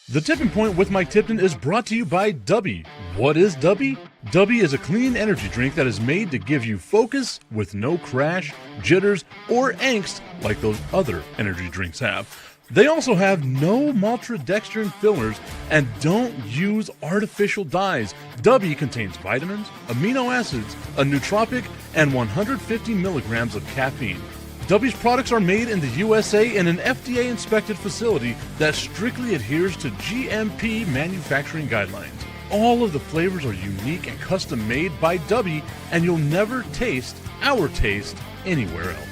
The Tipping Point with Mike Tipton is brought to you by Dubby. What is Dubby? Dubby is a clean energy drink that is made to give you focus with no crash, jitters, or angst like those other energy drinks have. They also have no maltodextrin fillers and don't use artificial dyes. Dubby contains vitamins, amino acids, a nootropic, and 150 milligrams of caffeine. Dubby's products are made in the USA in an FDA-inspected facility that strictly adheres to GMP manufacturing guidelines. All of the flavors are unique and custom-made by Dubby, and you'll never taste our taste anywhere else.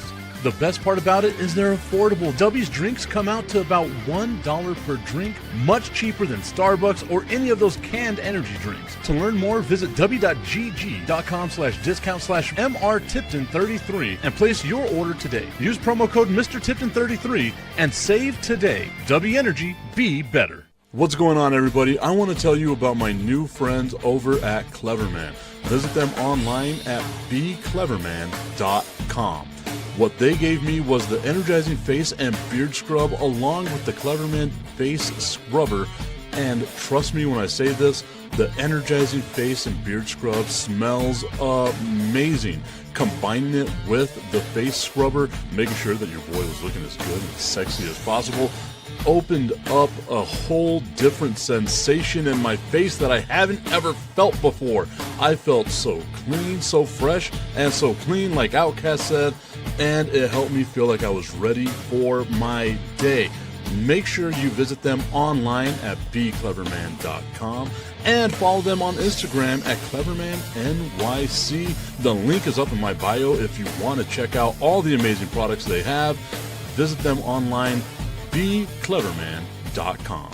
The best part about it is they're affordable. Dubby's drinks come out to about $1 per drink, much cheaper than Starbucks or any of those canned energy drinks. To learn more, visit w.gg.com/discount/MRTipton33 and place your order today. Use promo code MrTipton33 and save today. Dubby Energy, be better. What's going on, everybody? I want to tell you about my new friends over at Cleverman. Visit them online at becleverman.com. What they gave me was the energizing face and beard scrub along with the Cleverman face scrubber. And trust me when I say this, the energizing face and beard scrub smells amazing. Combining it with the face scrubber, making sure that your boy was looking as good and sexy as possible, opened up a whole different sensation in my face that I haven't ever felt before. I felt so clean, so fresh, and so clean, like Outcast said, and it helped me feel like I was ready for my day. Make sure you visit them online at becleverman.com and follow them on Instagram at clevermannyc. The link is up in my bio if you want to check out all the amazing products they have. Visit them online, becleverman.com.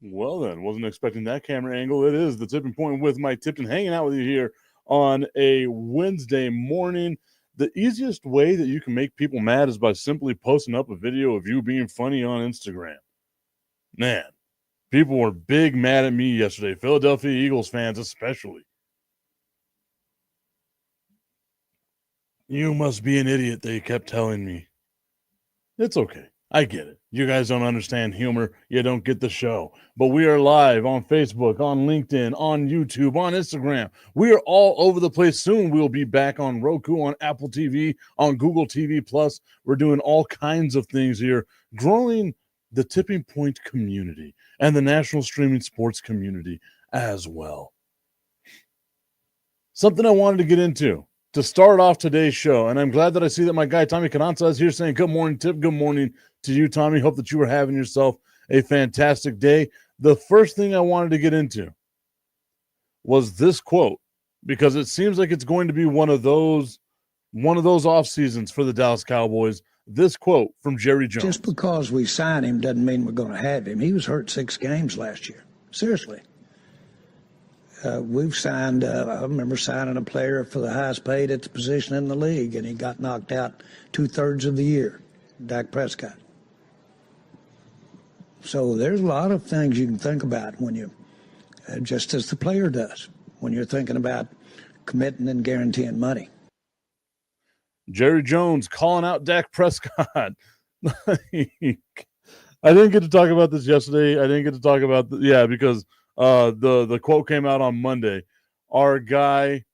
Well then, wasn't expecting that camera angle. It is the Tipping Point with Mike Tipton, hanging out with you here on a Wednesday morning. The easiest way that you can make people mad is by simply posting up a video of you being funny on Instagram. Man, people were big mad at me yesterday, Philadelphia Eagles fans especially. You must be an idiot, they kept telling me. It's okay. I get it. You guys don't understand humor. You don't get the show. But we are live on Facebook, on LinkedIn, on YouTube, on Instagram. We are all over the place. Soon we'll be back on Roku, on Apple TV, on Google TV Plus. We're doing all kinds of things here, growing the Tipping Point community and the national streaming sports community as well. Something I wanted to get into to start off today's show, and I'm glad that I see that my guy Tommy Cananza is here saying good morning, Tip. Good morning to you, Tommy. Hope that you were having yourself a fantastic day. The first thing I wanted to get into was this quote, because it seems like it's going to be one of those off seasons for the Dallas Cowboys. This quote from Jerry Jones. Just because we sign him doesn't mean we're going to have him. He was hurt 6 games last year. Seriously. We've signed, I remember signing a player for the highest paid at the position in the league, and he got knocked out 2/3 of the year, Dak Prescott. So there's a lot of things you can think about when you, just as the player does, when you're thinking about committing and guaranteeing money. Jerry Jones calling out Dak Prescott. I didn't get to talk about this yesterday. I didn't get to talk about because the quote came out on Monday. Our guy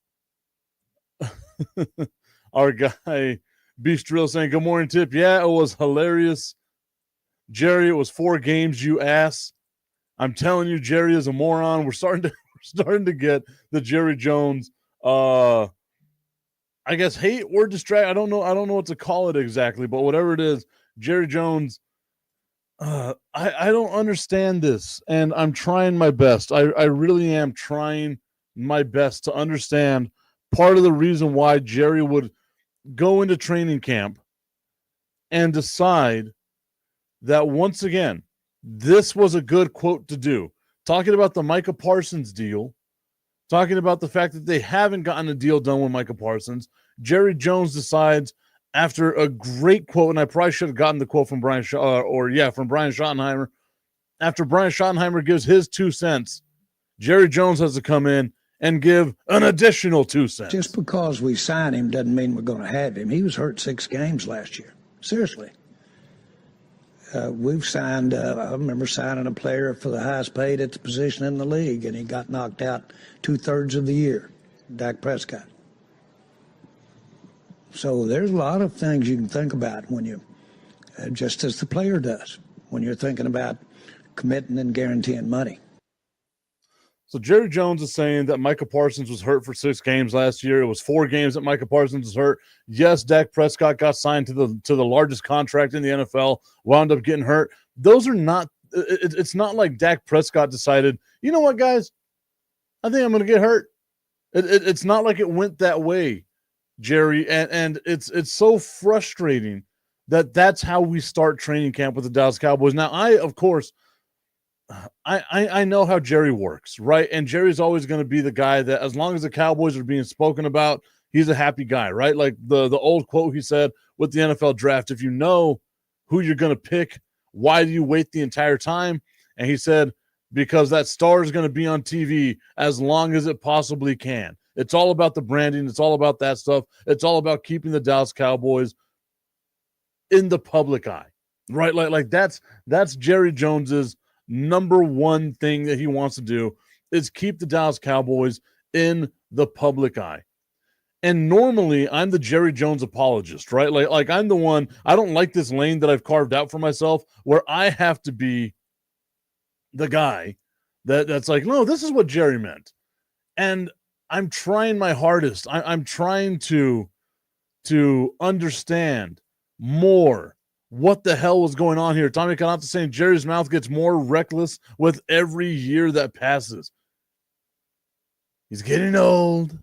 Beast Drill saying, good morning, Tip. Yeah, it was hilarious. Jerry, it was 4 games, you ass. I'm telling you, Jerry is a moron. We're starting to get the Jerry Jones I guess hate or distract. I don't know what to call it exactly, but whatever it is, Jerry Jones I don't understand this, and I'm trying my best. I really am trying my best to understand part of the reason why Jerry would go into training camp and decide that once again, this was a good quote to do. Talking about the Micah Parsons deal, talking about the fact that they haven't gotten a deal done with Micah Parsons, Jerry Jones decides after a great quote, and I probably should have gotten the quote from from Brian Schottenheimer. After Brian Schottenheimer gives his 2 cents, Jerry Jones has to come in and give an additional 2 cents. Just because we sign him doesn't mean we're going to have him. He was hurt 6 games last year. Seriously. We've signed, I remember signing a player for the highest paid at the position in the league, and he got knocked out 2/3 of the year, Dak Prescott. So there's a lot of things you can think about when you, just as the player does, when you're thinking about committing and guaranteeing money. So Jerry Jones is saying that Micah Parsons was hurt for 6 games last year. It was 4 games that Micah Parsons was hurt. Yes, Dak Prescott got signed to the largest contract in the NFL, wound up getting hurt. Those are not – it's not like Dak Prescott decided, you know what, guys, I think I'm going to get hurt. It's not like it went that way, Jerry, and it's so frustrating that that's how we start training camp with the Dallas Cowboys. Now, of course – I know how Jerry works, right? And Jerry's always going to be the guy that as long as the Cowboys are being spoken about, he's a happy guy, right? Like the old quote he said with the NFL draft, if you know who you're going to pick, why do you wait the entire time? And he said, because that star is going to be on TV as long as it possibly can. It's all about the branding. It's all about that stuff. It's all about keeping the Dallas Cowboys in the public eye, right? Like that's Jerry Jones's number one thing that he wants to do is keep the Dallas Cowboys in the public eye. And normally I'm the Jerry Jones apologist, right? Like I'm the one, I don't like this lane that I've carved out for myself where I have to be the guy that's like, no, this is what Jerry meant. And I'm trying my hardest. I'm trying to understand more what the hell was going on here. Tommy Canata saying Jerry's mouth gets more reckless with every year that passes. He's getting old.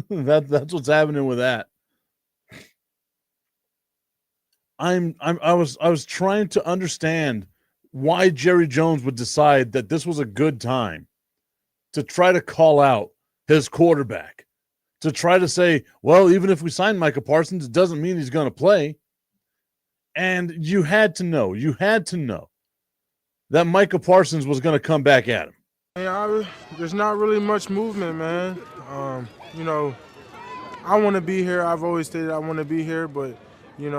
That's what's happening with that. I was trying to understand why Jerry Jones would decide that this was a good time to try to call out his quarterback, to try to say, well, even if we sign Micah Parsons, it doesn't mean he's going to play. And you had to know that Micah Parsons was going to come back at him. Yeah, there's not really much movement, man. I want to be here. I've always stated I want to be here, but at the end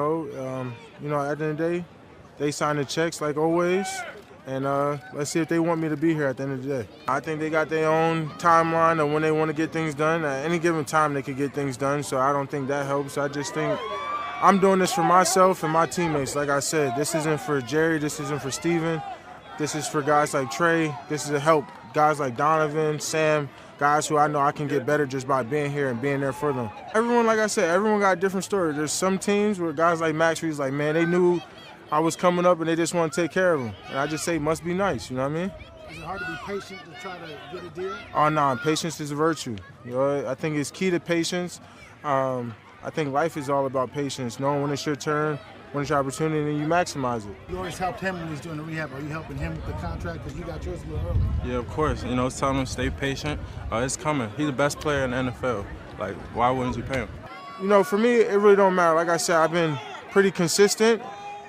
of the day, they sign the checks like always, and let's see if they want me to be here at the end of the day. I think they got their own timeline of when they want to get things done. At any given time, they could get things done, so I don't think that helps. I just think I'm doing this for myself and my teammates. Like I said, this isn't for Jerry. This isn't for Steven. This is for guys like Trey. This is to help guys like Donovan, Sam, guys who I know I can get better just by being here and being there for them. Everyone, like I said, everyone got a different story. There's some teams where guys like Max, where he's like, man, they knew I was coming up and they just want to take care of him. And I just say, must be nice, you know what I mean? Is it hard to be patient to try to get a deal? Oh, no, patience is a virtue. I think it's key to patience. I think life is all about patience, knowing when it's your turn, when it's your opportunity, and you maximize it. You always helped him when he's doing the rehab. Are you helping him with the contract because you got yours a little early? Yeah, of course. It's telling him to stay patient. It's coming. He's the best player in the NFL. Like, why wouldn't you pay him? For me, it really don't matter. Like I said, I've been pretty consistent.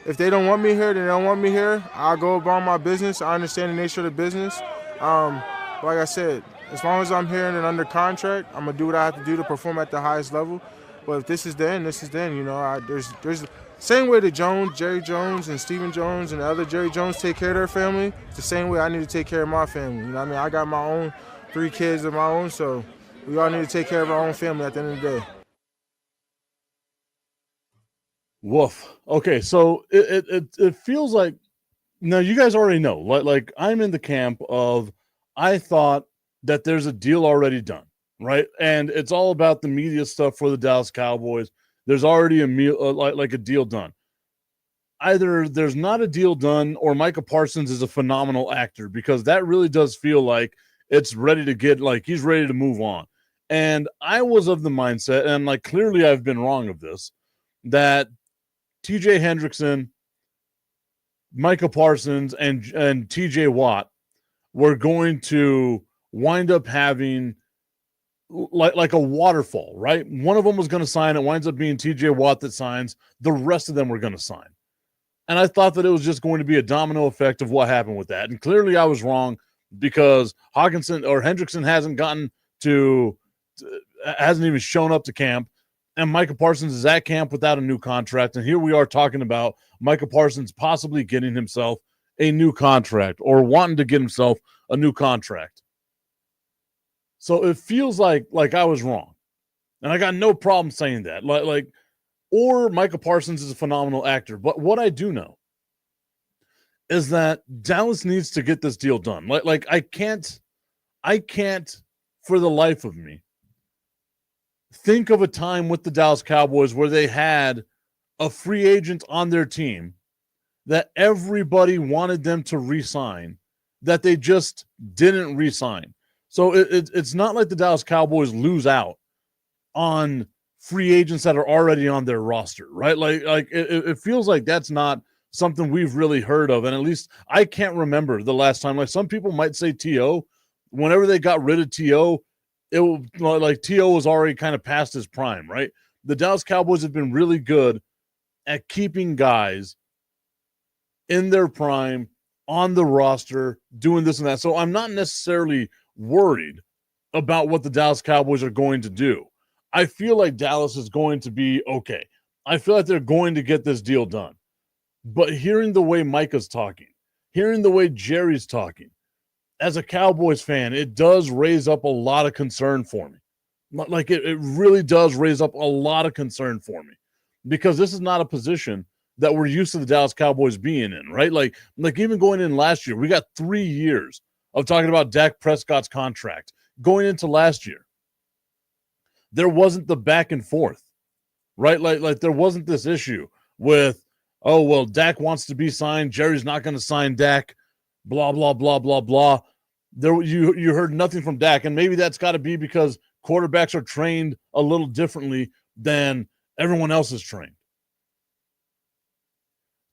If they don't want me here, then they don't want me here. I'll go about my business. I understand the nature of the business. Like I said, as long as I'm here and under contract, I'm going to do what I have to do to perform at the highest level. But if this is the end, this is the end. There's same way that Jerry Jones and Stephen Jones and the other Jerry Jones take care of their family, it's the same way I need to take care of my family. I got my own 3 kids of my own, so we all need to take care of our own family at the end of the day. Woof. Okay, so it feels like, now you guys already know, like I'm in the camp of, I thought that there's a deal already done, right? And it's all about the media stuff for the Dallas Cowboys. There's already a deal done. either there's not a deal done or Micah Parsons is a phenomenal actor, because that really does feel like it's ready to get, like, he's ready to move on. And I was of the mindset, and like clearly I've been wrong of this, that TJ Hendrickson, Micah Parsons, and TJ Watt were going to wind up having like a waterfall, right? One of them was going to sign. It winds up being TJ Watt that signs. The rest of them were going to sign. And I thought that it was just going to be a domino effect of what happened with that. And clearly I was wrong, because Hawkinson or Hendrickson hasn't even shown up to camp. And Micah Parsons is at camp without a new contract. And here we are talking about Micah Parsons possibly getting himself a new contract, or wanting to get himself a new contract. So it feels like I was wrong. And I got no problem saying that. Or Micah Parsons is a phenomenal actor. But what I do know is that Dallas needs to get this deal done. I can't for the life of me think of a time with the Dallas Cowboys where they had a free agent on their team that everybody wanted them to re-sign, that they just didn't re-sign. So it's not like the Dallas Cowboys lose out on free agents that are already on their roster, right? It feels like that's not something we've really heard of. And at least I can't remember the last time. Like, some people might say T.O. Whenever they got rid of T.O., T.O. was already kind of past his prime, right? The Dallas Cowboys have been really good at keeping guys in their prime on the roster, doing this and that. So I'm not necessarily worried about what the Dallas Cowboys are going to do. I feel like Dallas is going to be okay. I feel like they're going to get this deal done. But hearing the way Micah's talking, hearing the way Jerry's talking, as a Cowboys fan, it does raise up a lot of concern for me. It really does raise up a lot of concern for me, because this is not a position that we're used to the Dallas Cowboys being in, right? Like even going in last year, we got 3 years of talking about Dak Prescott's contract. Going into last year, there wasn't the back and forth, right? Like there wasn't this issue with, oh, well, Dak wants to be signed, Jerry's not going to sign Dak, blah, blah, blah, blah, blah. You heard nothing from Dak, and maybe that's got to be because quarterbacks are trained a little differently than everyone else is trained.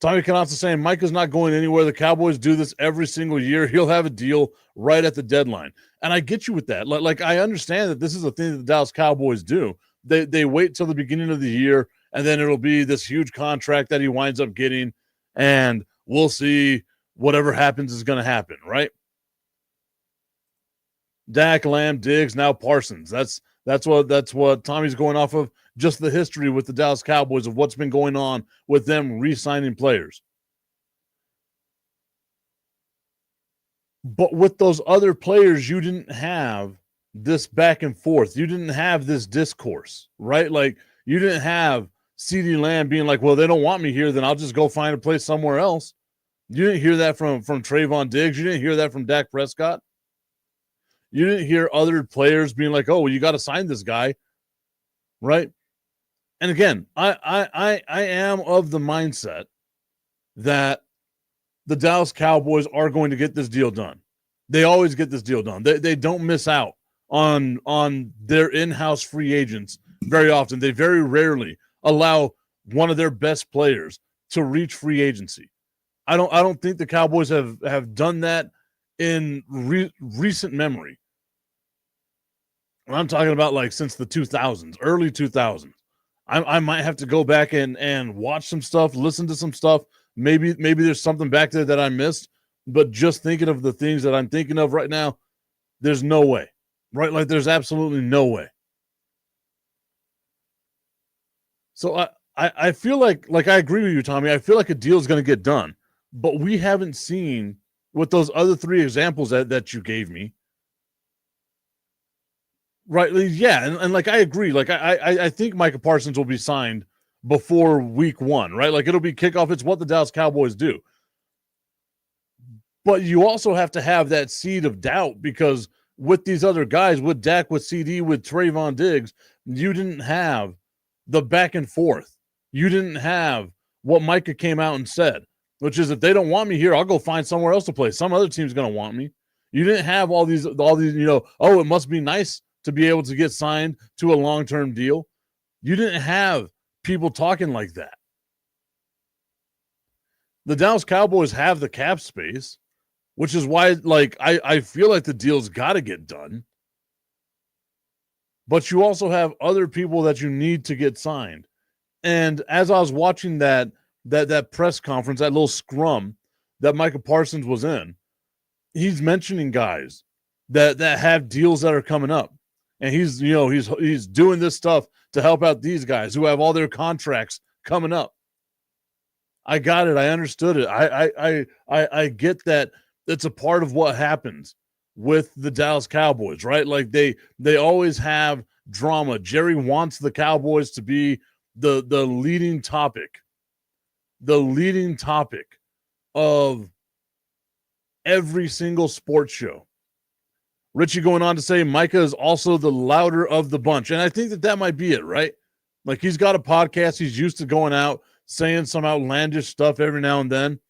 Tommy Canasta saying Micah's not going anywhere. The Cowboys do this every single year. He'll have a deal right at the deadline. And I get you with that. I understand that this is a thing that the Dallas Cowboys do. They wait till the beginning of the year, and then it'll be this huge contract that he winds up getting, and we'll see, whatever happens is going to happen, right? Dak, Lamb, Diggs, now Parsons. That's what Tommy's going off of, just the history with the Dallas Cowboys of what's been going on with them re-signing players. But with those other players, you didn't have this back and forth. You didn't have this discourse, right? Like, you didn't have CeeDee Lamb being like, well, they don't want me here, then I'll just go find a place somewhere else. You didn't hear that from Trayvon Diggs. You didn't hear that from Dak Prescott. You didn't hear other players being like, oh, well, you got to sign this guy, right? And again, I am of the mindset that the Dallas Cowboys are going to get this deal done. They always get this deal done. They don't miss out on their in-house free agents very often. They very rarely allow one of their best players to reach free agency. I don't think the Cowboys have done that in recent memory. I'm talking about like since the 2000s, early 2000s. I might have to go back and watch some stuff, listen to some stuff. Maybe there's something back there that I missed, but just thinking of the things that I'm thinking of right now, there's no way, right? Like, there's absolutely no way. So I feel like I agree with you, Tommy. I feel like a deal is going to get done, but we haven't seen with those other three examples that you gave me. Right. Yeah. And like, I agree. Like, I think Micah Parsons will be signed before week 1, right? Like, it'll be kickoff. It's what the Dallas Cowboys do. But you also have to have that seed of doubt, because with these other guys, with Dak, with CD, with Trayvon Diggs, you didn't have the back and forth. You didn't have what Micah came out and said, which is if they don't want me here, I'll go find somewhere else to play. Some other team's going to want me. You didn't have all these, it must be nice to be able to get signed to a long-term deal. You didn't have people talking like that. The Dallas Cowboys have the cap space, which is why, I feel like the deal's got to get done. But you also have other people that you need to get signed. And as I was watching that press conference, that little scrum that Micah Parsons was in, he's mentioning guys that have deals that are coming up. And he's doing this stuff to help out these guys who have all their contracts coming up. I got it. I understood it. I get that it's a part of what happens with the Dallas Cowboys, right? Like they always have drama. Jerry wants the Cowboys to be the leading topic of every single sports show. Richie going on to say Micah is also the louder of the bunch. And I think that might be it, right? Like he's got a podcast. He's used to going out, saying some outlandish stuff every now and then.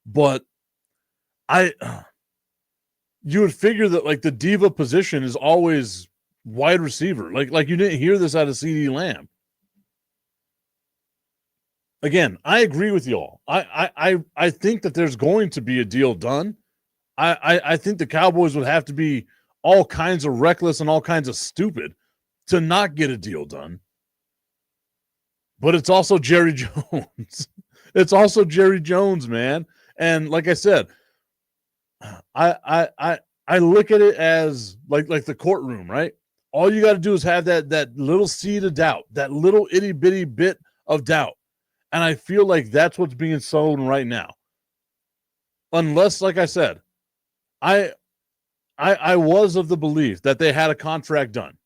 But you would figure that like the diva position is always wide receiver. Like you didn't hear this out of CeeDee Lamb. Again, I agree with y'all. I think that there's going to be a deal done. I think the Cowboys would have to be all kinds of reckless and all kinds of stupid to not get a deal done. But it's also Jerry Jones. It's also Jerry Jones, man. And like I said, I look at it as like the courtroom, right? All you got to do is have that little seed of doubt, that little itty bitty bit of doubt. And I feel like that's what's being sown right now. Unless, like I said, I was of the belief that they had a contract done.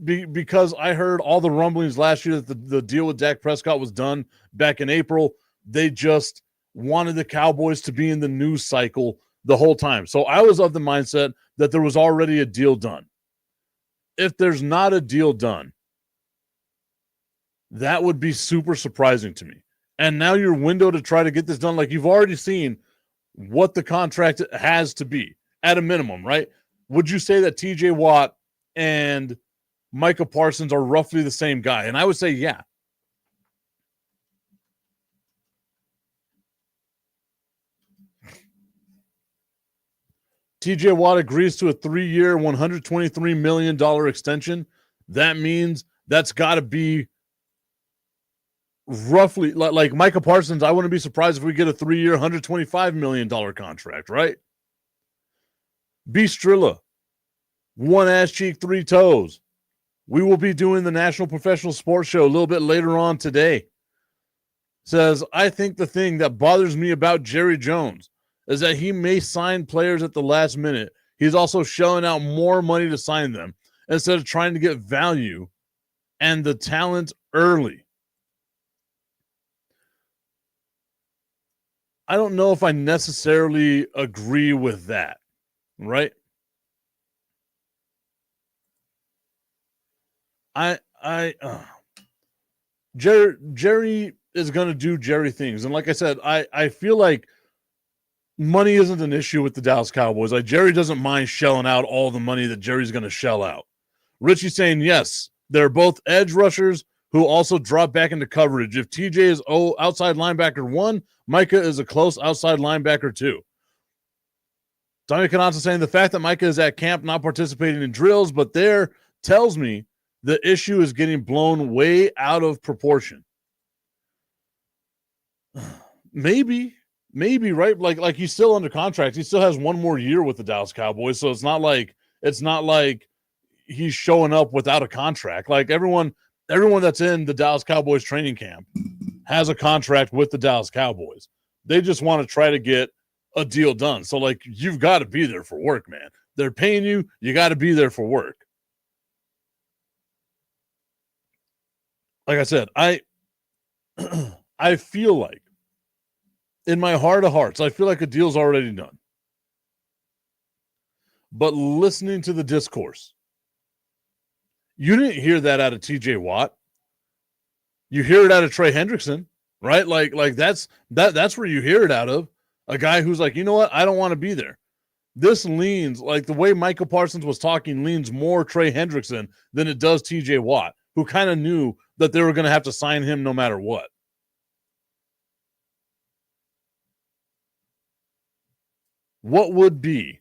Because I heard all the rumblings last year that the deal with Dak Prescott was done back in April. They just wanted the Cowboys to be in the news cycle the whole time. So I was of the mindset that there was already a deal done. If there's not a deal done, that would be super surprising to me. And now your window to try to get this done, like you've already seen what the contract has to be at a minimum, right? Would you say that TJ Watt and Micah Parsons are roughly the same guy? And I would say, yeah. TJ Watt agrees to a 3-year, $123 million extension. That means that's got to be roughly like Micah Parsons. I wouldn't be surprised if we get a 3-year, $125 million contract, right? B. Strilla, one ass cheek, three toes. We will be doing the National Professional Sports Show a little bit later on today. Says, I think the thing that bothers me about Jerry Jones is that he may sign players at the last minute. He's also shelling out more money to sign them instead of trying to get value and the talent early. I don't know if I necessarily agree with that, right? Jerry is going to do Jerry things. And like I said, I feel like money isn't an issue with the Dallas Cowboys. Like Jerry doesn't mind shelling out all the money that Jerry's going to shell out. Richie saying, yes, they're both edge rushers who also drop back into coverage. If TJ is outside linebacker 1, Micah is a close outside linebacker 2. Tommy Canazza saying the fact that Micah is at camp not participating in drills, but there tells me the issue is getting blown way out of proportion. Maybe, right? Like he's still under contract. He still has one more year with the Dallas Cowboys, so it's not like he's showing up without a contract. Like everyone that's in the Dallas Cowboys training camp has a contract with the Dallas Cowboys. They just want to try to get a deal done. So like you've got to be there for work, man. They're paying you, you got to be there for work. Like I said, I feel like in my heart of hearts, I feel like a deal's already done. But listening to the discourse, you didn't hear that out of TJ Watt. You hear it out of Trey Hendrickson, right? Like that's where you hear it out of. A guy who's like, you know what? I don't want to be there. This leans, like the way Micah Parsons was talking, leans more Trey Hendrickson than it does TJ Watt, who kind of knew that they were going to have to sign him no matter what. What would be?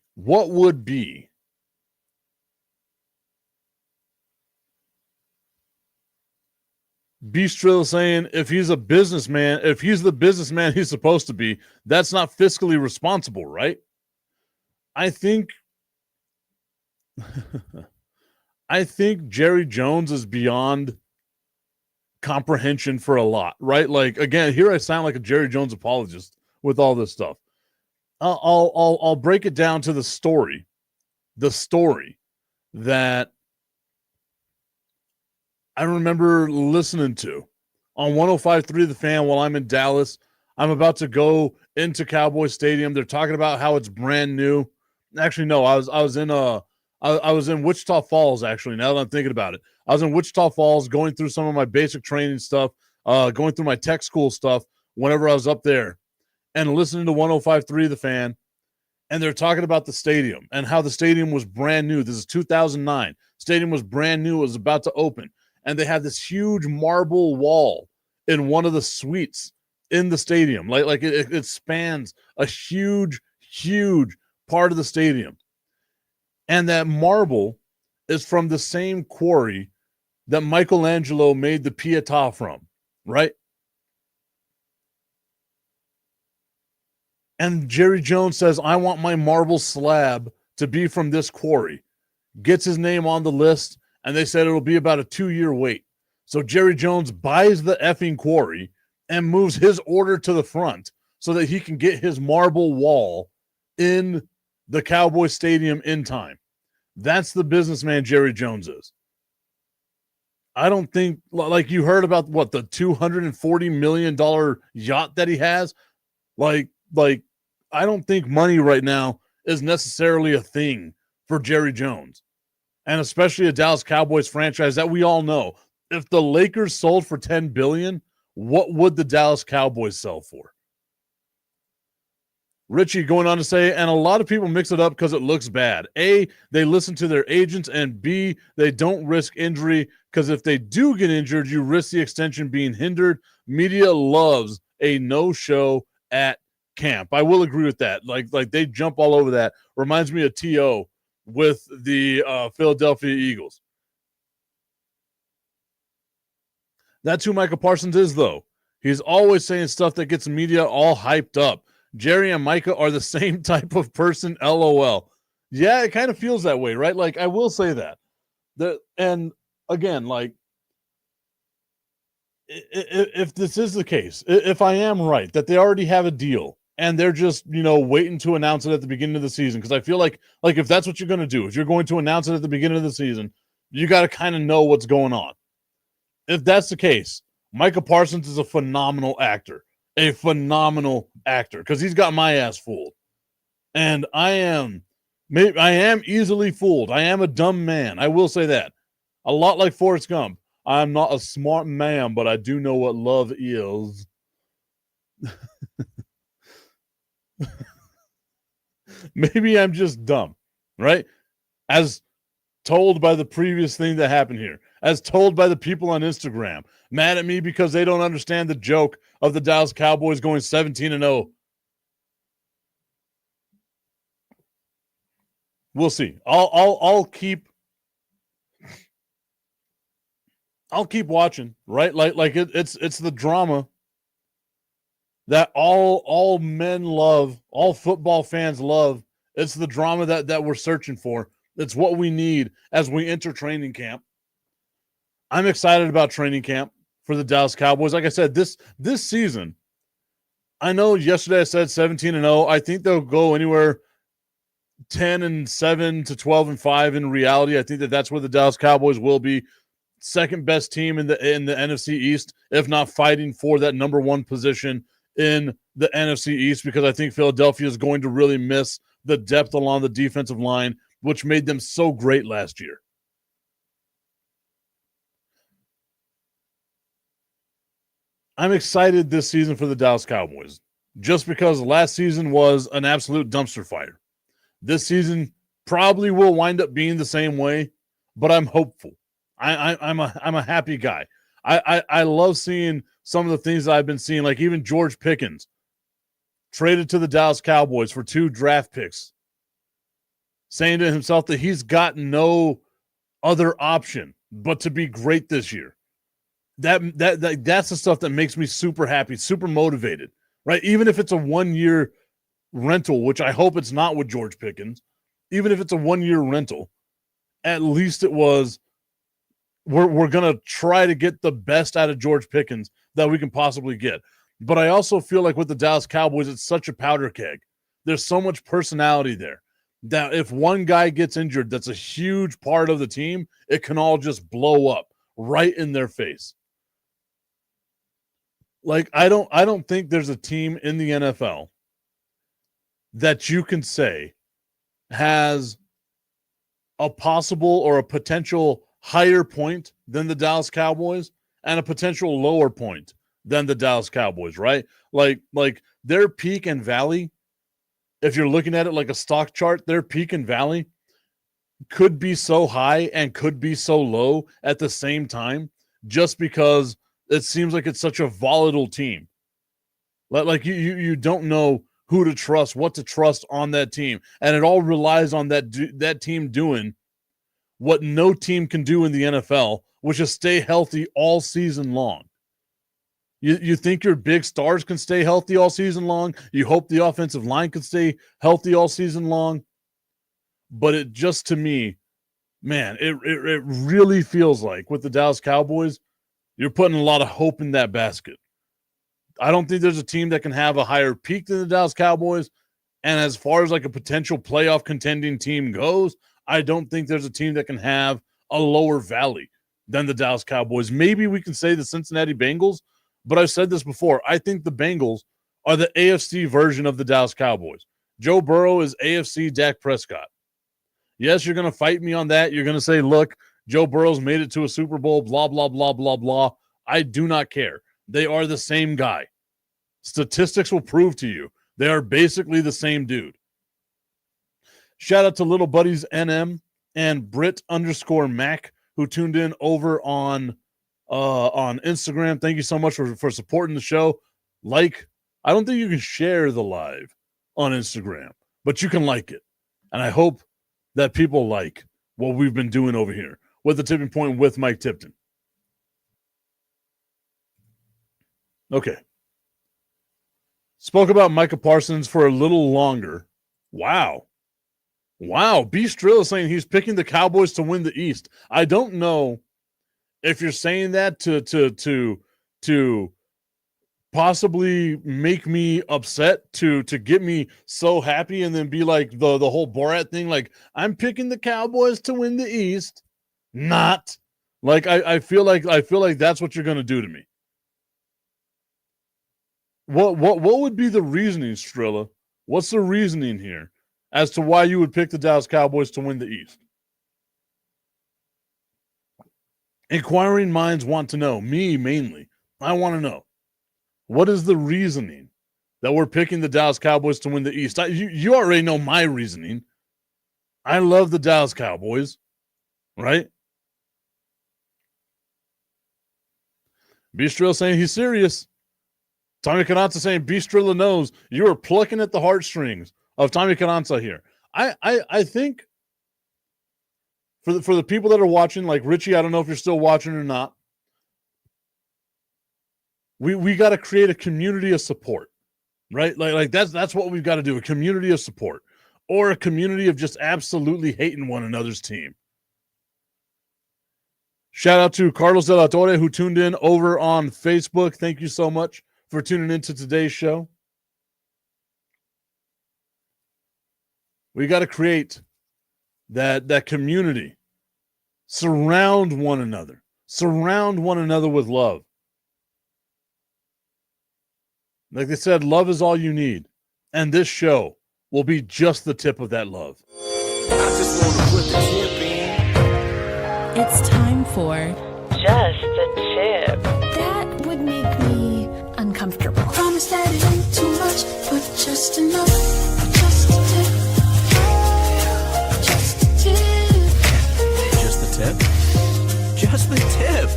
Beastrill saying if he's a businessman, if he's the businessman he's supposed to be, that's not fiscally responsible, right? I think Jerry Jones is beyond comprehension for a lot, right? Like, again, here I sound like a Jerry Jones apologist with all this stuff. I'll break it down to the story that I remember listening to on 105.3 The Fan while I'm in Dallas. I'm about to go into Cowboy Stadium. They're talking about how it's brand new. Actually, no, I was in Wichita Falls, actually, now that I'm thinking about it. I was in Wichita Falls going through some of my basic training stuff, going through my tech school stuff whenever I was up there, and listening to 105.3 The Fan, and they're talking about the stadium and how the stadium was brand new. This is 2009. Stadium was brand new. It was about to open. And they have this huge marble wall in one of the suites in the stadium. Like it spans a huge, huge part of the stadium. And that marble is from the same quarry that Michelangelo made the Pietà from, right? And Jerry Jones says, I want my marble slab to be from this quarry. Gets his name on the list, and they said it'll be about a 2-year wait. So Jerry Jones buys the effing quarry and moves his order to the front so that he can get his marble wall in the Cowboy Stadium in time. That's the businessman Jerry Jones is. I don't think, like you heard about what, the $240 million yacht that he has? Like, I don't think money right now is necessarily a thing for Jerry Jones. And especially a Dallas Cowboys franchise that we all know. If the Lakers sold for $10 billion, what would the Dallas Cowboys sell for? Richie going on to say, and a lot of people mix it up because it looks bad. A, they listen to their agents, and B, they don't risk injury because if they do get injured, you risk the extension being hindered. Media loves a no-show at camp. I will agree with that. Like they jump all over that. Reminds me of T.O. with the Philadelphia Eagles. That's who Micah Parsons is, though. He's always saying stuff that gets media all hyped up. Jerry and Micah are the same type of person, LOL. Yeah, it kind of feels that way, right? Like, I will say that. And again, like, if this is the case, if I am right, that they already have a deal, and they're just, waiting to announce it at the beginning of the season. Because I feel like if that's what you're going to do, if you're going to announce it at the beginning of the season, you got to kind of know what's going on. If that's the case, Micah Parsons is a phenomenal actor. Because he's got my ass fooled. And I am easily fooled. I am a dumb man. I will say that. A lot like Forrest Gump. I'm not a smart man, but I do know what love is. Maybe I'm just dumb, right? As told by the previous thing that happened here, as told by the people on Instagram, mad at me because they don't understand the joke of the Dallas Cowboys going 17-0. We'll see. I'll keep watching, right? Like it's the drama that all men love, all football fans love. It's the drama that we're searching for. It's what we need as we enter training camp. I'm excited about training camp for the Dallas Cowboys. Like I said, this season, I know yesterday I said 17-0. I think they'll go anywhere 10-7 to 12-5 in reality. I think that's where the Dallas Cowboys will be. Second best team in the NFC East, if not fighting for that number one position in the NFC East, because I think Philadelphia is going to really miss the depth along the defensive line, which made them so great last year. I'm excited this season for the Dallas Cowboys just because last season was an absolute dumpster fire. This season probably will wind up being the same way, but I'm hopeful. I'm a happy guy. I love seeing some of the things that I've been seeing, like even George Pickens traded to the Dallas Cowboys for 2 draft picks, saying to himself that he's got no other option but to be great this year. That's the stuff that makes me super happy, super motivated, right? Even if it's a 1-year rental, which I hope it's not with George Pickens, even if it's a 1-year rental, at least it was, we're going to try to get the best out of George Pickens that we can possibly get. But I also feel like with the Dallas Cowboys, it's such a powder keg. There's so much personality there that if one guy gets injured, that's a huge part of the team, it can all just blow up right in their face. Like, I don't think there's a team in the NFL that you can say has a possible or a potential higher point than the Dallas Cowboys and a potential lower point than the Dallas Cowboys, right? Like their peak and valley, if you're looking at it like a stock chart, their peak and valley could be so high and could be so low at the same time just because it seems like it's such a volatile team. Like you don't know who to trust, what to trust on that team. And it all relies on that team doing what no team can do in the NFL, which is stay healthy all season long. You think your big stars can stay healthy all season long? You hope the offensive line can stay healthy all season long? But it just, to me, man, it really feels like with the Dallas Cowboys, you're putting a lot of hope in that basket. I don't think there's a team that can have a higher peak than the Dallas Cowboys. And as far as like a potential playoff contending team goes, I don't think there's a team that can have a lower valley than the Dallas Cowboys. Maybe we can say the Cincinnati Bengals, but I've said this before. I think the Bengals are the AFC version of the Dallas Cowboys. Joe Burrow is AFC Dak Prescott. Yes, you're going to fight me on that. You're going to say, look, Joe Burrow's made it to a Super Bowl, blah, blah, blah, blah, blah. I do not care. They are the same guy. Statistics will prove to you they are basically the same dude. Shout out to Little Buddies NM and Brit_Mac who tuned in over on Instagram. Thank you so much for supporting the show. I don't think you can share the live on Instagram, but you can like it. And I hope that people like what we've been doing over here with the Tipping Point with Mike Tipton. Okay. Spoke about Micah Parsons for a little longer. Wow. B. Strill is saying he's picking the Cowboys to win the East. I don't know if you're saying that to possibly make me upset, to get me so happy, and then be like the whole Borat thing, like I'm picking the Cowboys to win the East. Not like I feel like that's what you're gonna do to me. What would be the reasoning, Strilla? What's the reasoning here as to why you would pick the Dallas Cowboys to win the East? Inquiring minds want to know. Me, mainly. I want to know. What is the reasoning that we're picking the Dallas Cowboys to win the East? You already know my reasoning. I love the Dallas Cowboys, right? Bistrilla saying he's serious. Tommy Cananza saying Bistrilla knows you are plucking at the heartstrings of Tommy Cananza here. I think for the people that are watching, like Richie, I don't know if you're still watching or not. We got to create a community of support, right? Like that's what we've got to do, a community of support, or a community of just absolutely hating one another's team. Shout out to Carlos De La Torre who tuned in over on Facebook. Thank you so much for tuning into today's show. We got to create that community. Surround one another. Surround one another with love. Like they said, love is all you need. And this show will be just the tip of that love. I just want to put the tip in. It's time for Just a tip. That would make me Just enough, just a tip. Just a tip. Just the tip? Just the tip.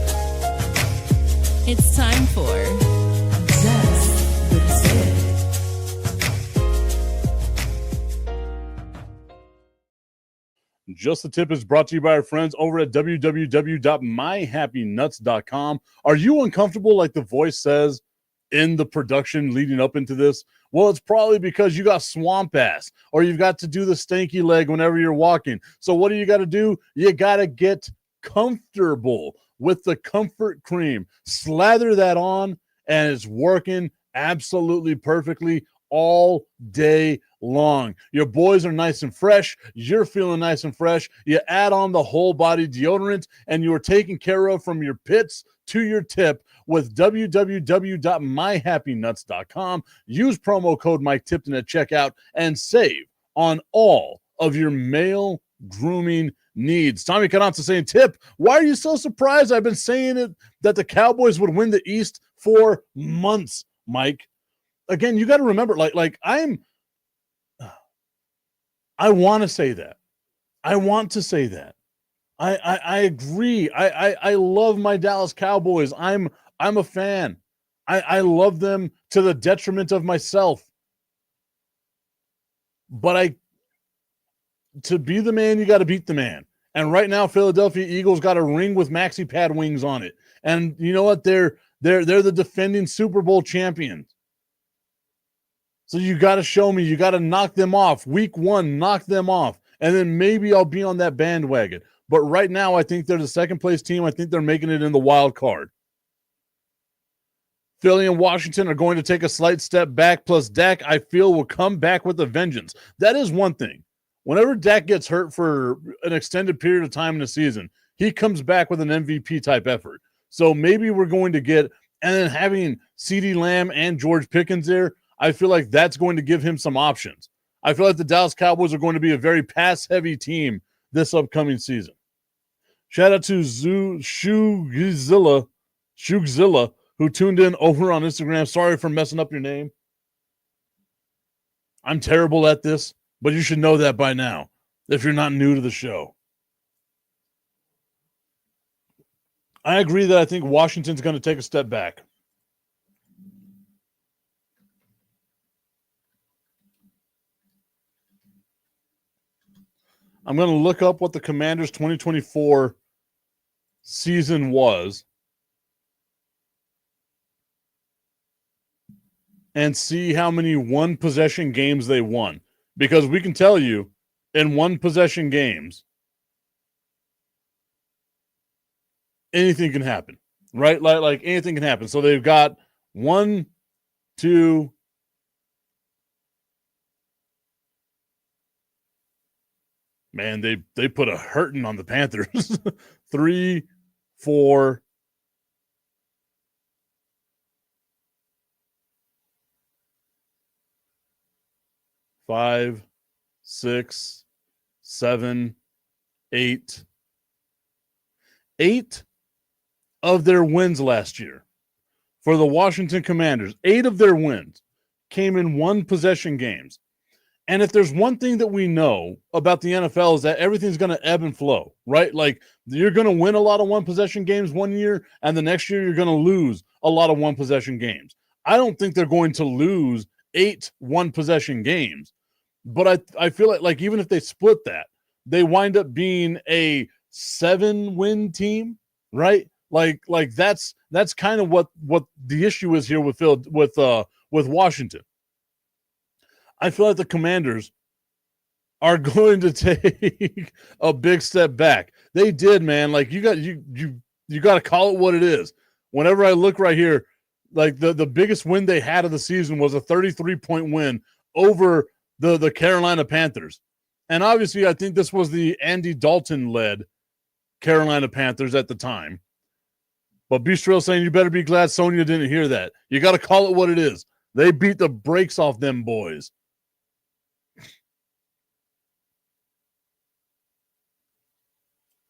It's time for Just the Tip. Just the Tip is brought to you by our friends over at www.myhappynuts.com. Are you uncomfortable like the voice says in the production leading up into this? Well, it's probably because you got swamp ass or you've got to do the stanky leg whenever you're walking. So what do you got to do? You got to get comfortable with the comfort cream. Slather that on and it's working absolutely perfectly all day long. Your boys are nice and fresh. You're feeling nice and fresh. You add on the whole body deodorant and you are taken care of from your pits to your tip with www.myhappynuts.com. Use promo code Mike Tipton at checkout and save on all of your male grooming needs. Tommy Cananza saying, Tip, why are you so surprised? I've been saying it that the Cowboys would win the East for months, Mike. Again, you got to remember, I want to say that. I want to say that. I agree. I love my Dallas Cowboys. I'm a fan. I love them to the detriment of myself. But to be the man, you got to beat the man. And right now, Philadelphia Eagles got a ring with maxi pad wings on it. And you know what? They're the defending Super Bowl champions. So you got to show me. You got to knock them off. Week 1, knock them off. And then maybe I'll be on that bandwagon. But right now, I think they're the second place team. I think they're making it in the wild card. Philly and Washington are going to take a slight step back. Plus, Dak, I feel, will come back with a vengeance. That is one thing. Whenever Dak gets hurt for an extended period of time in the season, he comes back with an MVP-type effort. So maybe we're going to get, and then having CeeDee Lamb and George Pickens there, I feel like that's going to give him some options. I feel like the Dallas Cowboys are going to be a very pass-heavy team this upcoming season. Shout out to Shugzilla, who tuned in over on Instagram. Sorry for messing up your name. I'm terrible at this, but you should know that by now if you're not new to the show. I agree that I think Washington's going to take a step back. I'm going to look up what the Commanders' 2024 season was and see how many one-possession games they won. Because we can tell you, in one-possession games, anything can happen, right? Like anything can happen. So they've got 1, 2, man, they put a hurting on the Panthers. 3, 4, 5, 6, 7, 8. 8 of their wins last year for the Washington Commanders, 8 of their wins came in one-possession games. And if there's one thing that we know about the NFL is that everything's going to ebb and flow, right? Like you're going to win a lot of one-possession games one year, and the next year you're going to lose a lot of one-possession games. I don't think they're going to lose 8 one-possession games, but I feel like even if they split that, they wind up being a 7-win team, right? Like that's kind of what the issue is here with Washington. I feel like the Commanders are going to take a big step back. They did, man. Like you got to call it what it is. Whenever I look right here, like the biggest win they had of the season was a 33-point win over the Carolina Panthers. And obviously, I think this was the Andy Dalton-led Carolina Panthers at the time. But Bistro saying, you better be glad Sonya didn't hear that. You got to call it what it is. They beat the brakes off them boys.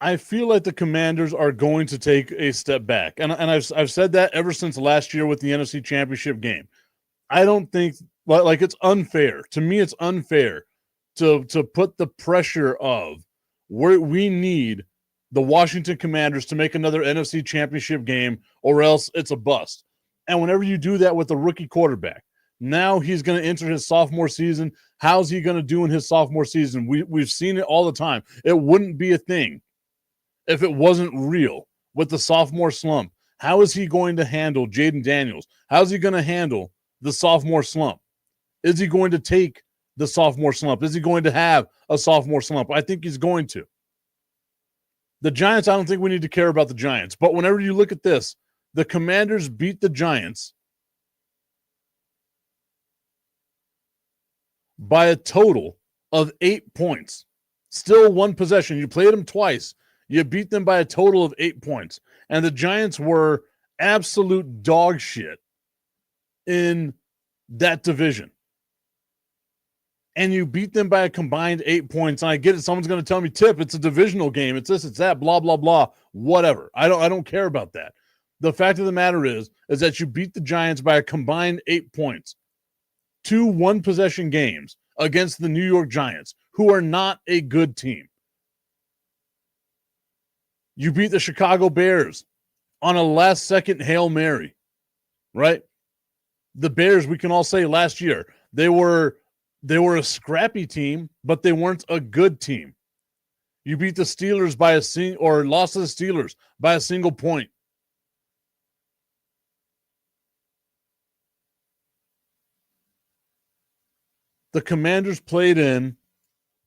I feel like the Commanders are going to take a step back. And I've said that ever since last year with the NFC Championship game. I don't think like it's unfair. To me, it's unfair to put the pressure of where we need the Washington Commanders to make another NFC championship game, or else it's a bust. And whenever you do that with a rookie quarterback, now he's going to enter his sophomore season. How's he going to do in his sophomore season? We've seen it all the time. It wouldn't be a thing if it wasn't real with the sophomore slump. How is he going to handle Jaden Daniels? How's he going to handle the sophomore slump? Is he going to take the sophomore slump? Is he going to have a sophomore slump? I think he's going to. The Giants, I don't think we need to care about the Giants. But whenever you look at this, the Commanders beat the Giants by a total of 8 points. Still one possession. You played them twice. You beat them by a total of 8 points. And the Giants were absolute dog shit in that division. And you beat them by a combined 8 points. And I get it. Someone's going to tell me, Tip, it's a divisional game. It's this, it's that, blah, blah, blah, whatever. I don't care about that. The fact of the matter is that you beat the Giants by a combined 8 points. 2 one-possession games against the New York Giants, who are not a good team. You beat the Chicago Bears on a last-second Hail Mary, right? The Bears, we can all say last year, they were a scrappy team, but they weren't a good team. You beat the Steelers or lost to the Steelers by a single point. The Commanders played in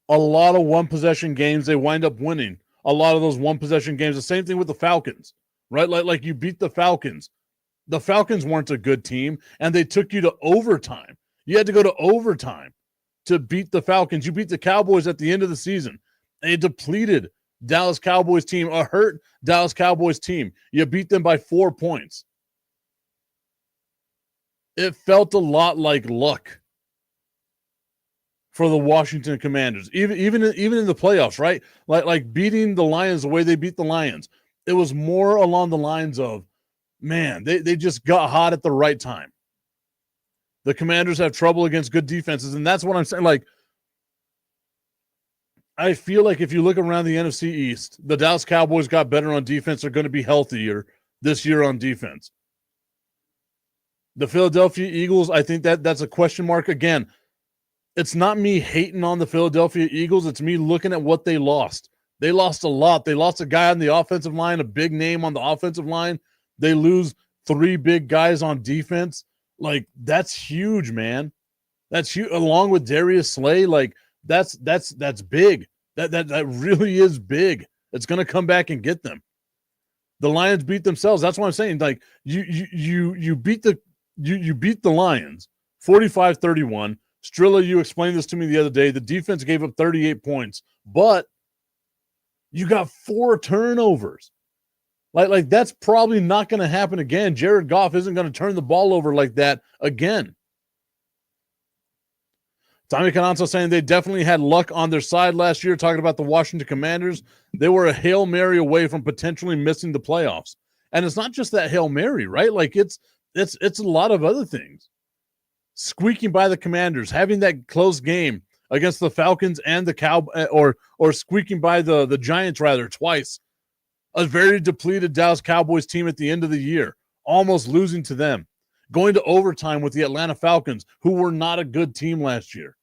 a lot of one-possession games. They wind up winning a lot of those one-possession games. The same thing with the Falcons, right? Like you beat the Falcons. The Falcons weren't a good team, and they took you to overtime. You had to go to overtime to beat the Falcons. You beat the Cowboys at the end of the season. A depleted Dallas Cowboys team, a hurt Dallas Cowboys team. You beat them by 4 points. It felt a lot like luck for the Washington Commanders, even in the playoffs, right? Like beating the Lions the way they beat the Lions. It was more along the lines of, man, they just got hot at the right time. The Commanders have trouble against good defenses, and that's what I'm saying. Like, I feel like if you look around the NFC East, the Dallas Cowboys got better on defense. They're going to be healthier this year on defense. The Philadelphia Eagles, I think that's a question mark. Again, it's not me hating on the Philadelphia Eagles. It's me looking at what they lost. They lost a lot. They lost a guy on the offensive line, a big name on the offensive line. They lose 3 big guys on defense. Like, that's huge, man. That's huge. Along with Darius Slay, like that's big. That really is big. It's going to come back and get them. The Lions beat themselves. That's what I'm saying. Like you beat the Lions 45-31. Strilla, you explained this to me the other day. The defense gave up 38 points, but you got 4 turnovers. Like that's probably not going to happen again. Jared Goff isn't going to turn the ball over like that again. Tommy Cananzo saying they definitely had luck on their side last year, talking about the Washington Commanders. They were a Hail Mary away from potentially missing the playoffs. And it's not just that Hail Mary, right? Like it's a lot of other things. Squeaking by the Commanders, having that close game against the Falcons and the or squeaking by the Giants rather twice. A very depleted Dallas Cowboys team at the end of the year, almost losing to them. Going to overtime with the Atlanta Falcons, who were not a good team last year.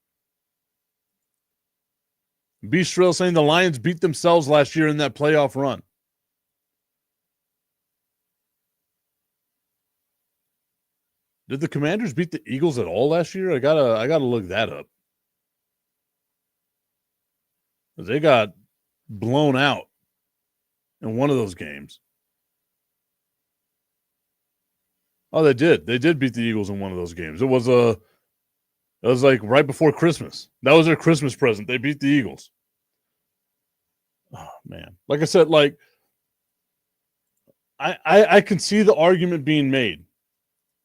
B. Strill saying the Lions beat themselves last year in that playoff run. Did the Commanders beat the Eagles at all last year? I gotta look that up. They got blown out in one of those games. Oh, they did. They did beat the Eagles in one of those games. It was like right before Christmas. That was their Christmas present. They beat the Eagles. Oh man. Like I said, like I can see the argument being made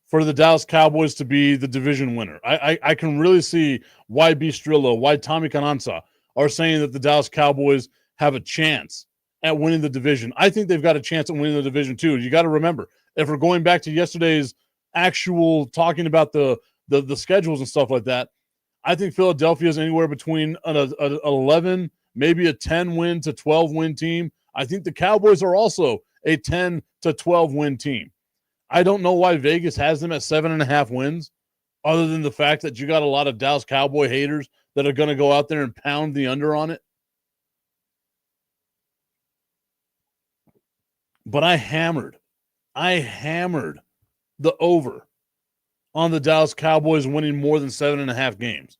for the Dallas Cowboys to be the division winner. I can really see why B. Strillo, why Tommy Cananza are saying that the Dallas Cowboys have a chance at winning the division. I think they've got a chance at winning the division too. You got to remember, if we're going back to yesterday's actual talking about the the schedules and stuff like that, I think Philadelphia is anywhere between an 11, maybe a 10-win to 12-win team. I think the Cowboys are also a 10 to 12-win team. I don't know why Vegas has them at 7.5 wins, other than the fact that you got a lot of Dallas Cowboy haters that are going to go out there and pound the under on it. But I hammered the over on the Dallas Cowboys winning more than 7.5 games.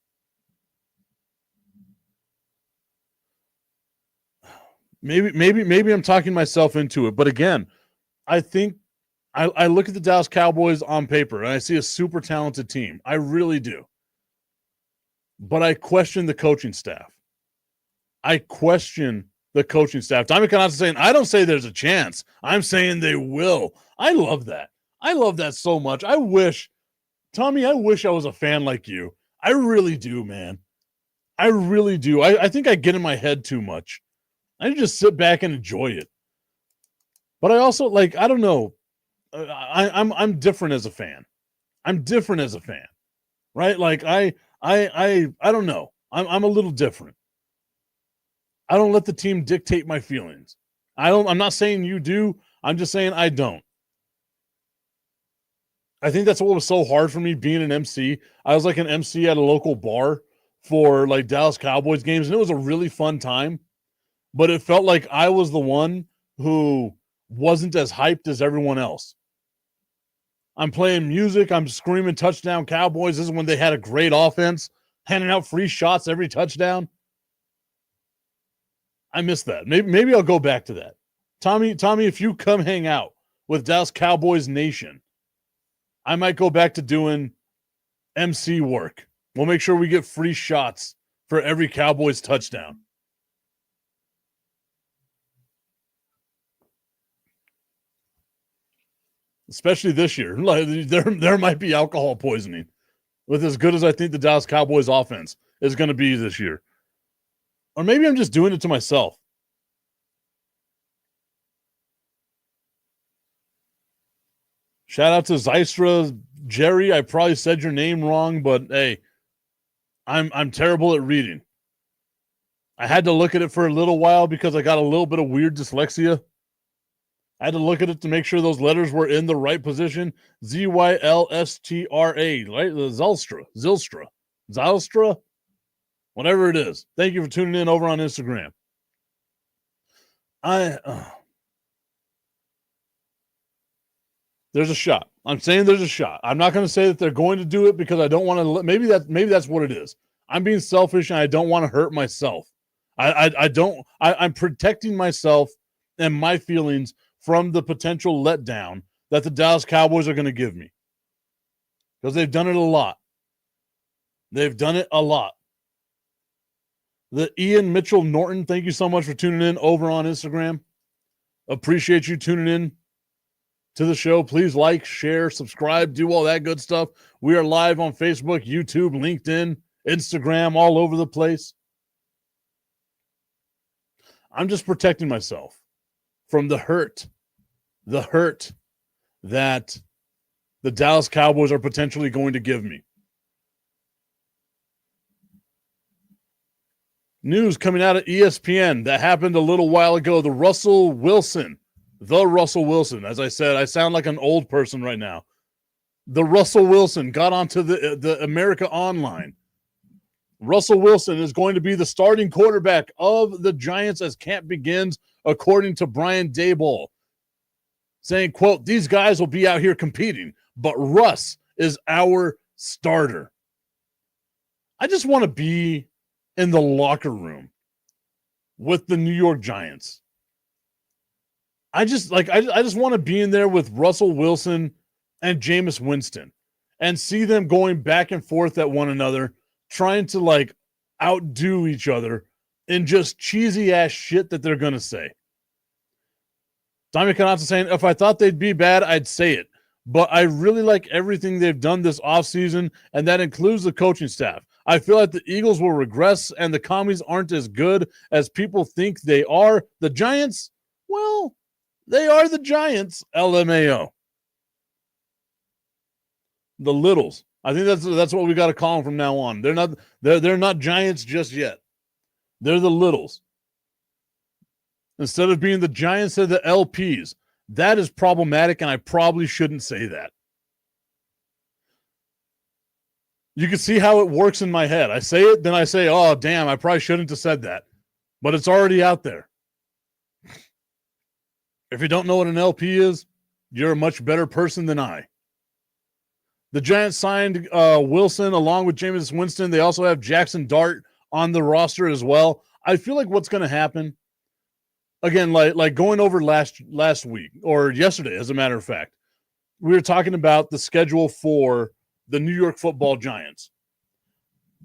Maybe I'm talking myself into it. But again, I think I look at the Dallas Cowboys on paper and I see a super talented team. I really do. But I question the coaching staff. Tommy Cannon's saying, I don't say there's a chance. I'm saying they will. I love that. I love that so much. I wish I was a fan like you. I really do, man. I really do. I think I get in my head too much. I just sit back and enjoy it. But I also, like, I don't know. I'm different as a fan. Right? Like I don't know. I'm a little different. I don't let the team dictate my feelings. I'm not saying you do. I'm just saying I don't. I think that's what was so hard for me being an MC. I was like an MC at a local bar for like Dallas Cowboys games, and it was a really fun time. But it felt like I was the one who wasn't as hyped as everyone else. I'm playing music. I'm screaming touchdown Cowboys. This is when they had a great offense, handing out free shots every touchdown. I miss that. Maybe I'll go back to that. Tommy, if you come hang out with Dallas Cowboys Nation, I might go back to doing MC work. We'll make sure we get free shots for every Cowboys touchdown. Especially this year. Like, there might be alcohol poisoning with as good as I think the Dallas Cowboys offense is going to be this year. Or maybe I'm just doing it to myself. Shout out to Zystra. Jerry, I probably said your name wrong, but hey, I'm terrible at reading. I had to look at it for a little while because I got a little bit of weird dyslexia. I had to look at it to make sure those letters were in the right position. Zylstra, right? Zylstra, whatever it is. Thank you for tuning in over on Instagram. There's a shot. I'm saying there's a shot. I'm not going to say that they're going to do it because I don't want to. Maybe that's what it is. I'm being selfish and I don't want to hurt myself. I'm protecting myself and my feelings from the potential letdown that the Dallas Cowboys are going to give me. Because they've done it a lot. The Ian Mitchell Norton, thank you so much for tuning in over on Instagram. Appreciate you tuning in to the show. Please like, share, subscribe, do all that good stuff. We are live on Facebook, YouTube, LinkedIn, Instagram, all over the place. I'm just protecting myself from the hurt that the Dallas Cowboys are potentially going to give me. News coming out of ESPN that happened a little while ago. The Russell Wilson, as I said, I sound like an old person right now. The Russell Wilson got onto the America Online. Russell Wilson is going to be the starting quarterback of the Giants as camp begins, according to Brian Daboll, saying, quote, these guys will be out here competing, but Russ is our starter. I just want to be in the locker room with the New York Giants. I just want to be in there with Russell Wilson and Jameis Winston and see them going back and forth at one another, trying to like outdo each other in just cheesy ass shit that they're going to say. Tommy Canazza saying, if I thought they'd be bad, I'd say it. But I really like everything they've done this offseason, and that includes the coaching staff. I feel like the Eagles will regress, and the Commies aren't as good as people think they are. The Giants, well, they are the Giants, LMAO. The Littles. I think that's what we got to call them from now on. They're not Giants just yet. They're the Littles. Instead of being the Giants, they're the LPs. That is problematic, and I probably shouldn't say that. You can see how it works in my head. I say it, then I say, oh, damn, I probably shouldn't have said that. But it's already out there. If you don't know what an LP is, you're a much better person than I. The Giants signed Wilson along with Jameis Winston. They also have Jackson Dart on the roster as well. I feel like what's going to happen, again, like going over last week or yesterday, as a matter of fact, we were talking about the schedule for the New York Football Giants.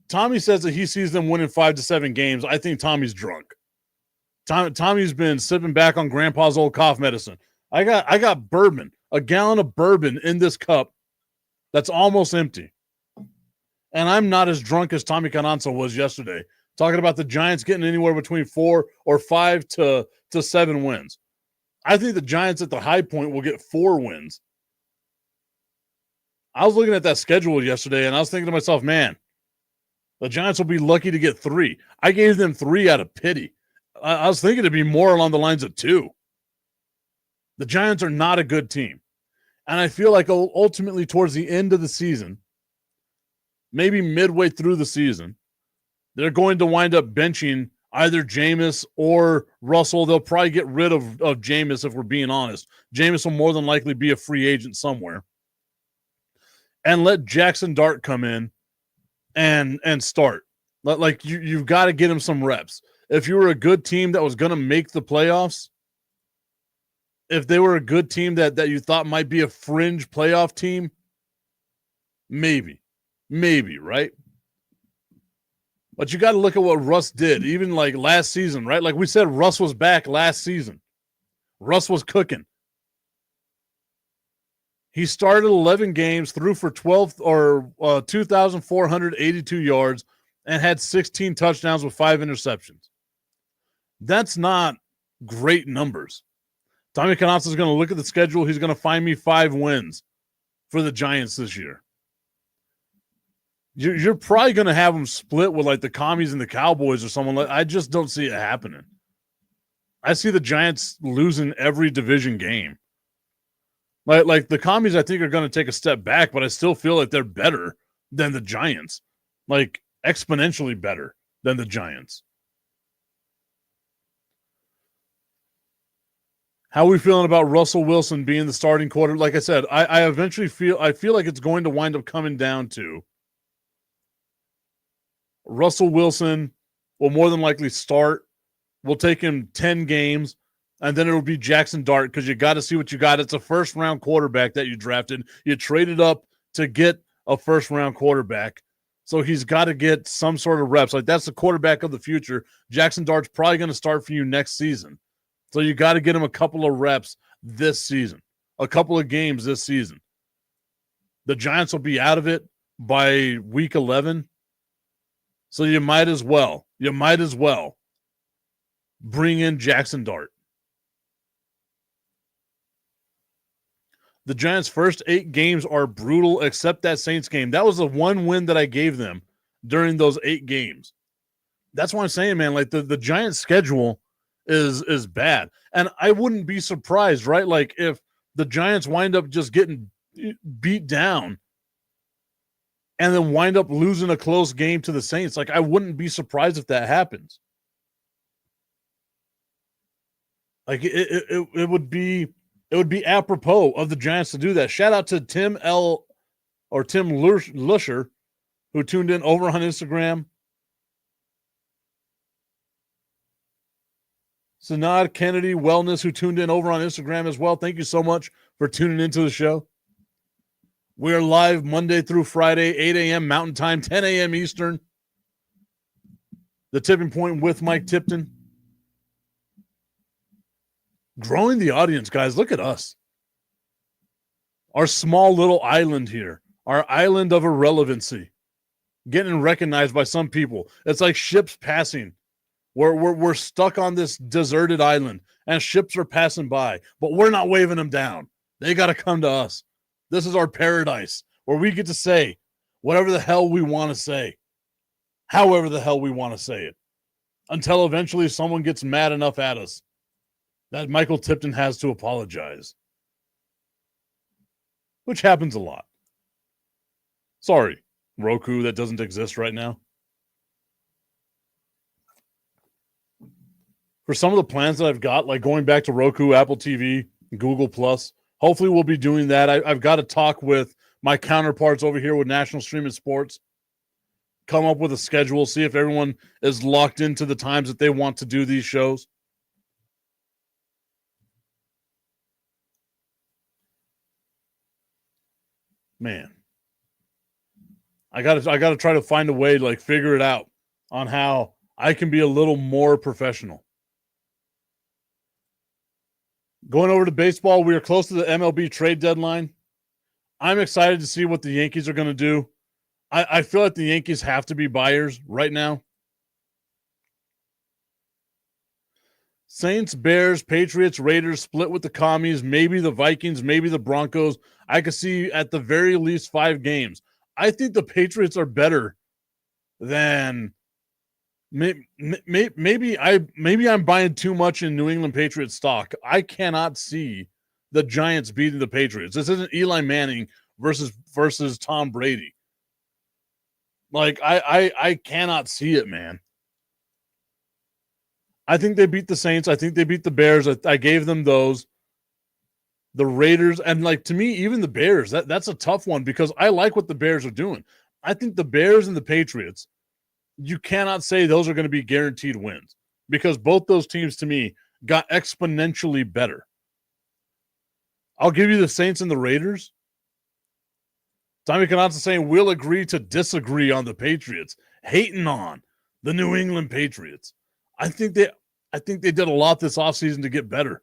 Tommy says that he sees them winning 5 to 7 games. I think Tommy's drunk. Tommy's been sipping back on Grandpa's old cough medicine. I got bourbon, a gallon of bourbon in this cup that's almost empty. And I'm not as drunk as Tommy Cananza was yesterday, talking about the Giants getting anywhere between 4 or 5 to 7 wins. I think the Giants at the high point will get 4 wins. I was looking at that schedule yesterday, and I was thinking to myself, man, the Giants will be lucky to get 3. I gave them 3 out of pity. I was thinking it'd be more along the lines of 2. The Giants are not a good team. And I feel like ultimately towards the end of the season, maybe midway through the season, they're going to wind up benching either Jameis or Russell. They'll probably get rid of Jameis if we're being honest. Jameis will more than likely be a free agent somewhere. And let Jackson Dart come in and start. Like you've got to get him some reps. If you were a good team that was going to make the playoffs, if they were a good team that you thought might be a fringe playoff team, maybe, right? But you got to look at what Russ did, even like last season, right? Like we said, Russ was back last season. Russ was cooking. He started 11 games, threw for 2,482 yards, and had 16 touchdowns with 5 interceptions. That's not great numbers. Tommy Canazza is going to look at the schedule. He's going to find me 5 wins for the Giants this year. You're probably going to have them split with like the Commies and the Cowboys or someone like. I just don't see it happening. I see the Giants losing every division game. Like the Commies, I think are going to take a step back, but I still feel like they're better than the Giants, like exponentially better than the Giants. How are we feeling about Russell Wilson being the starting quarterback? Like I said, I eventually feel like it's going to wind up coming down to Russell Wilson will more than likely start. We'll take him 10 games, and then it'll be Jackson Dart because you got to see what you got. It's a first-round quarterback that you drafted. You traded up to get a first-round quarterback, so he's got to get some sort of reps. Like that's the quarterback of the future. Jackson Dart's probably going to start for you next season. So you got to get him a couple of reps this season, a couple of games this season. The Giants will be out of it by week 11. So you might as well bring in Jackson Dart. The Giants' first 8 games are brutal, except that Saints game. That was the one win that I gave them during those 8 games. That's why I'm saying, man, like the Giants' schedule is bad. And I wouldn't be surprised, right? Like if the Giants wind up just getting beat down and then wind up losing a close game to the Saints. Like I wouldn't be surprised if that happens. Like it would be apropos of the Giants to do that. Shout out to Tim Lusher, who tuned in over on Instagram. Sanad Kennedy Wellness, who tuned in over on Instagram as well. Thank you so much for tuning into the show. We are live Monday through Friday, 8 a.m. Mountain Time, 10 a.m. Eastern. The Tipping Point with Mike Tipton. Growing the audience, guys. Look at us. Our small little island here. Our island of irrelevancy. Getting recognized by some people. It's like ships passing. We're stuck on this deserted island, and ships are passing by, but we're not waving them down. They got to come to us. This is our paradise where we get to say, whatever the hell we want to say, however the hell we want to say it, until eventually someone gets mad enough at us that Michael Tipton has to apologize, which happens a lot. Sorry, Roku, that doesn't exist right now. For some of the plans that I've got, like going back to Roku, Apple TV, Google Plus, hopefully we'll be doing that. I've got to talk with my counterparts over here with National Streaming Sports, come up with a schedule, see if everyone is locked into the times that they want to do these shows. Man, I gotta try to find a way to like figure it out on how I can be a little more professional. Going over to baseball, we are close to the MLB trade deadline. I'm excited to see what the Yankees are going to do. I feel like the Yankees have to be buyers right now. Saints, Bears, Patriots, Raiders split with the Commies, maybe the Vikings, maybe the Broncos. I could see at the very least 5 games. I think the Patriots are better than maybe I'm buying too much in New England Patriots stock. I cannot see the Giants beating the Patriots. This isn't Eli Manning versus Tom Brady. Like I cannot see it, man. I think they beat the Saints. I think they beat the Bears. I gave them those. The Raiders, and like to me, even the Bears, that's a tough one because I like what the Bears are doing. I think the Bears and the Patriots, you cannot say those are going to be guaranteed wins because both those teams to me got exponentially better. I'll give you the Saints and the Raiders. Tommy Canazza saying we'll agree to disagree on the Patriots, hating on the New England Patriots. I think they did a lot this offseason to get better.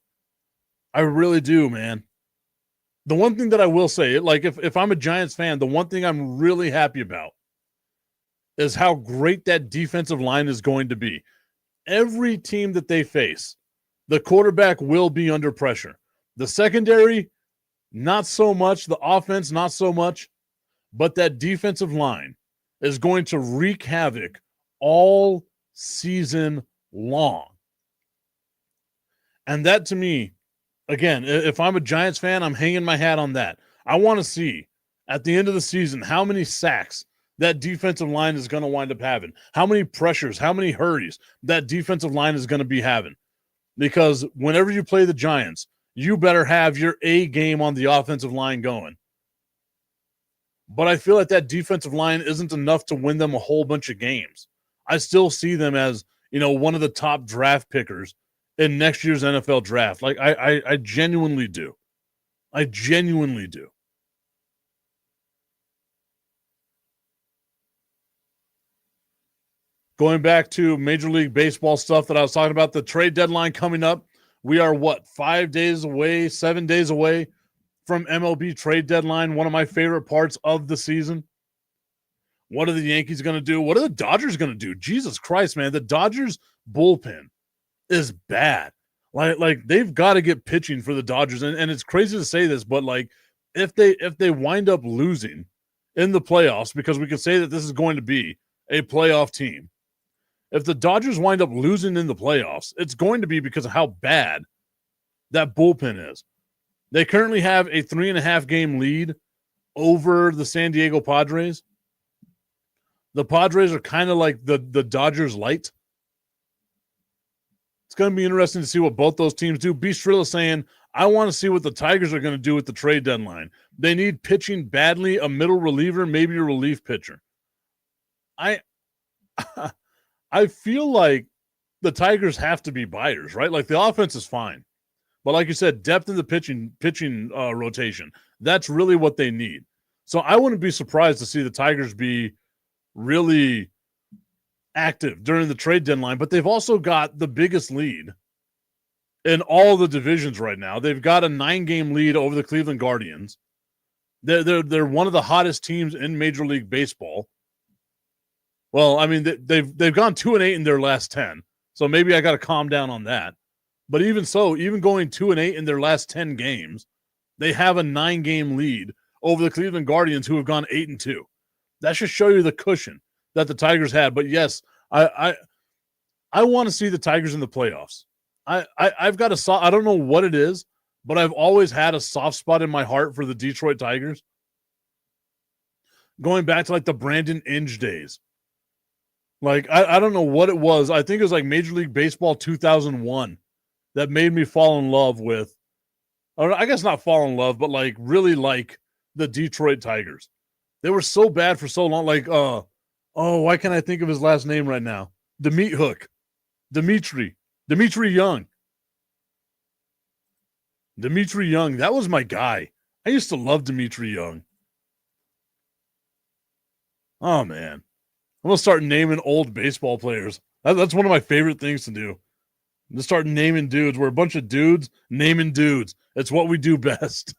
I really do, man. The one thing that I will say, like if I'm a Giants fan, the one thing I'm really happy about is how great that defensive line is going to be. Every team that they face, the quarterback will be under pressure. The secondary, not so much. The offense, not so much. But that defensive line is going to wreak havoc all season long. And that to me, again, if I'm a Giants fan, I'm hanging my hat on that. I want to see at the end of the season how many sacks that defensive line is going to wind up having, how many pressures, how many hurries that defensive line is going to be having. Because whenever you play the Giants, you better have your A game on the offensive line going. But I feel like that defensive line isn't enough to win them a whole bunch of games. I still see them as, one of the top draft pickers in next year's NFL draft. Like I genuinely do. I genuinely do. Going back to Major League Baseball stuff that I was talking about, the trade deadline coming up. We are 7 days away from MLB trade deadline, one of my favorite parts of the season. What are the Yankees going to do? What are the Dodgers going to do? Jesus Christ, man. The Dodgers bullpen is bad. Like they've got to get pitching for the Dodgers. And it's crazy to say this, but like if they wind up losing in the playoffs, because we can say that this is going to be a playoff team. If the Dodgers wind up losing in the playoffs, it's going to be because of how bad that bullpen is. They currently have a 3.5 game lead over the San Diego Padres. The Padres are kind of like the Dodgers light. It's going to be interesting to see what both those teams do. B. Strilla saying, I want to see what the Tigers are going to do with the trade deadline. They need pitching badly, a middle reliever, maybe a relief pitcher. I feel like the Tigers have to be buyers, right? Like the offense is fine. But like you said, depth in the pitching rotation, that's really what they need. So I wouldn't be surprised to see the Tigers be really active during the trade deadline, but they've also got the biggest lead in all the divisions right now. They've got a 9-game lead over the Cleveland Guardians. They're one of the hottest teams in Major League Baseball. Well, I mean, they've gone 2-8 in their last 10, so maybe I got to calm down on that. But even so, even going 2-8 in their last 10 games, they have a 9-game lead over the Cleveland Guardians, who have gone 8-2. That should show you the cushion that the Tigers had. But yes, I want to see the Tigers in the playoffs. I've got I don't know what it is, but I've always had a soft spot in my heart for the Detroit Tigers. Going back to like the Brandon Inge days. Like, I don't know what it was. I think it was like Major League Baseball 2001 that made me fall in love with, or I guess not fall in love, but like really like the Detroit Tigers. They were so bad for so long. Like, why can't I think of his last name right now? The Meat Hook. Dimitri Young. Dimitri Young. That was my guy. I used to love Dimitri Young. Oh, man. I'm going to start naming old baseball players. That's one of my favorite things to do. Just start naming dudes. We're a bunch of dudes naming dudes. It's what we do best.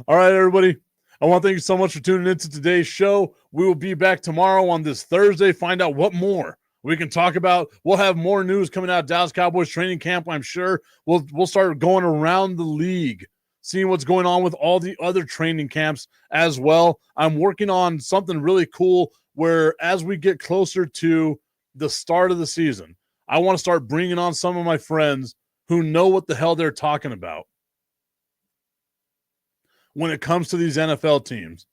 All right, everybody. I want to thank you so much for tuning into today's show. We will be back tomorrow on this Thursday. Find out what more we can talk about. We'll have more news coming out of Dallas Cowboys training camp, I'm sure. We'll start going around the league, seeing what's going on with all the other training camps as well. I'm working on something really cool where as we get closer to the start of the season, I want to start bringing on some of my friends who know what the hell they're talking about when it comes to these NFL teams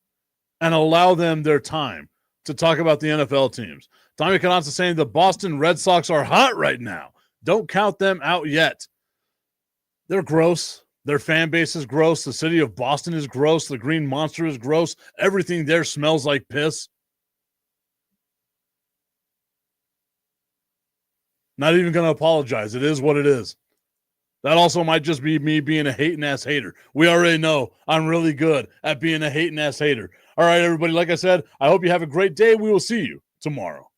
and allow them their time to talk about the NFL teams. Tommy Cananza saying the Boston Red Sox are hot right now. Don't count them out yet. They're gross. Their fan base is gross. The city of Boston is gross. The Green Monster is gross. Everything there smells like piss. Not even going to apologize. It is what it is. That also might just be me being a hating-ass hater. We already know I'm really good at being a hating-ass hater. All right, everybody, like I said, I hope you have a great day. We will see you tomorrow.